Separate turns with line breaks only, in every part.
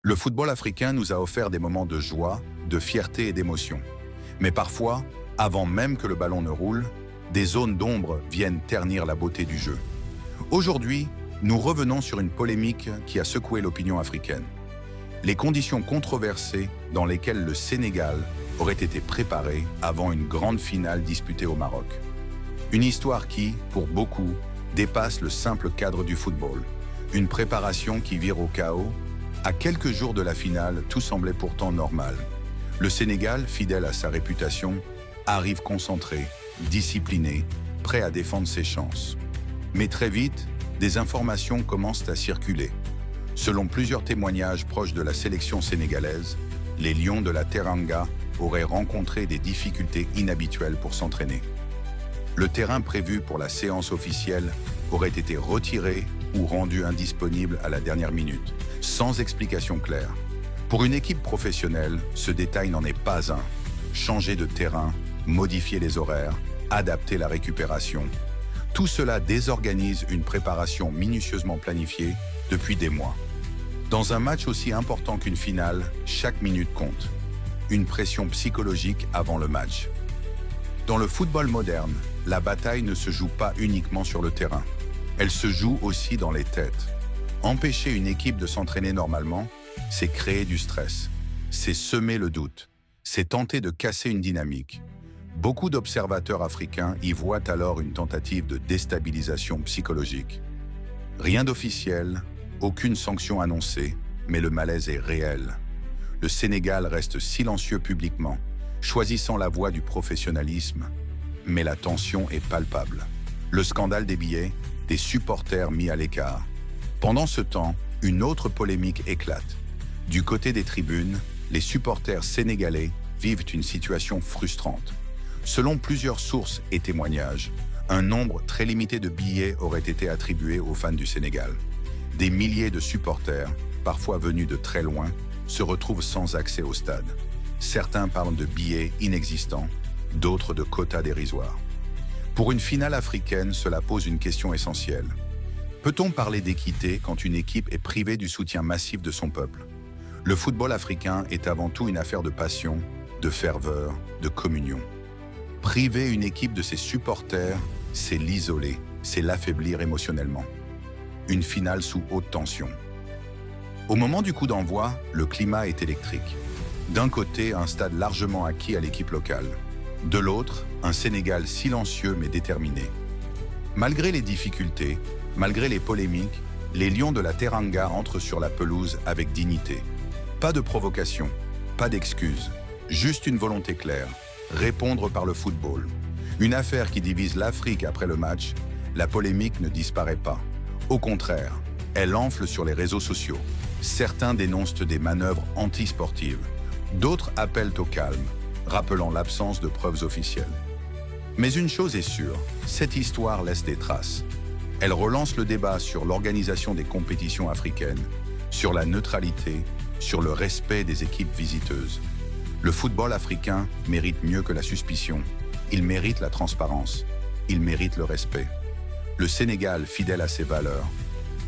Le football africain nous a offert des moments de joie, de fierté et d'émotion. Mais parfois, avant même que le ballon ne roule, des zones d'ombre viennent ternir la beauté du jeu. Aujourd'hui, nous revenons sur une polémique qui a secoué l'opinion africaine. Les conditions controversées dans lesquelles le Sénégal aurait été préparé avant une grande finale disputée au Maroc. Une histoire qui, pour beaucoup, dépasse le simple cadre du football. Une préparation qui vire au chaos. À quelques jours de la finale, tout semblait pourtant normal. Le Sénégal, fidèle à sa réputation, arrive concentré, discipliné, prêt à défendre ses chances. Mais très vite, des informations commencent à circuler. Selon plusieurs témoignages proches de la sélection sénégalaise, les Lions de la Teranga auraient rencontré des difficultés inhabituelles pour s'entraîner. Le terrain prévu pour la séance officielle aurait été retiré ou rendu indisponible à la dernière minute, sans explication claire. Pour une équipe professionnelle, ce détail n'en est pas un. Changer de terrain, modifier les horaires, adapter la récupération, tout cela désorganise une préparation minutieusement planifiée depuis des mois. Dans un match aussi important qu'une finale, chaque minute compte. Une pression psychologique avant le match. Dans le football moderne, la bataille ne se joue pas uniquement sur le terrain. Elle se joue aussi dans les têtes. Empêcher une équipe de s'entraîner normalement, c'est créer du stress. C'est semer le doute. C'est tenter de casser une dynamique. Beaucoup d'observateurs africains y voient alors une tentative de déstabilisation psychologique. Rien d'officiel, aucune sanction annoncée, mais le malaise est réel. Le Sénégal reste silencieux publiquement, choisissant la voie du professionnalisme, mais la tension est palpable. Le scandale des billets, des supporters mis à l'écart. Pendant ce temps, une autre polémique éclate. Du côté des tribunes, les supporters sénégalais vivent une situation frustrante. Selon plusieurs sources et témoignages, un nombre très limité de billets aurait été attribué aux fans du Sénégal. Des milliers de supporters, parfois venus de très loin, se retrouvent sans accès au stade. Certains parlent de billets inexistants, d'autres de quotas dérisoires. Pour une finale africaine, cela pose une question essentielle. Peut-on parler d'équité quand une équipe est privée du soutien massif de son peuple? Le football africain est avant tout une affaire de passion, de ferveur, de communion. Priver une équipe de ses supporters, c'est l'isoler, c'est l'affaiblir émotionnellement. Une finale sous haute tension. Au moment du coup d'envoi, le climat est électrique. D'un côté, un stade largement acquis à l'équipe locale. De l'autre, un Sénégal silencieux mais déterminé. Malgré les difficultés, malgré les polémiques, les Lions de la Teranga entrent sur la pelouse avec dignité. Pas de provocation, pas d'excuses, juste une volonté claire. Répondre par le football. Une affaire qui divise l'Afrique après le match, la polémique ne disparaît pas. Au contraire, elle enfle sur les réseaux sociaux. Certains dénoncent des manœuvres antisportives. D'autres appellent au calme, rappelant l'absence de preuves officielles. Mais une chose est sûre, cette histoire laisse des traces. Elle relance le débat sur l'organisation des compétitions africaines, sur la neutralité, sur le respect des équipes visiteuses. Le football africain mérite mieux que la suspicion. Il mérite la transparence. Il mérite le respect. Le Sénégal, fidèle à ses valeurs.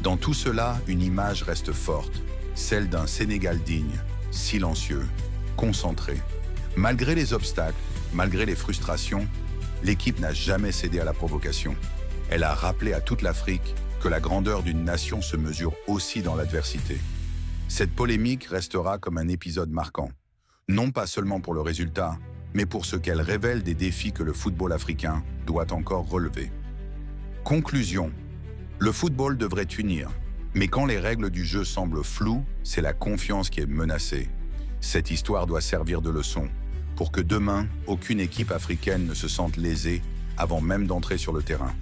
Dans tout cela, une image reste forte, celle d'un Sénégal digne, silencieux, concentré. Malgré les obstacles, malgré les frustrations, l'équipe n'a jamais cédé à la provocation. Elle a rappelé à toute l'Afrique que la grandeur d'une nation se mesure aussi dans l'adversité. Cette polémique restera comme un épisode marquant. Non pas seulement pour le résultat, mais pour ce qu'elle révèle des défis que le football africain doit encore relever. Conclusion. Le football devrait unir, mais quand les règles du jeu semblent floues, c'est la confiance qui est menacée. Cette histoire doit servir de leçon, pour que demain, aucune équipe africaine ne se sente lésée avant même d'entrer sur le terrain.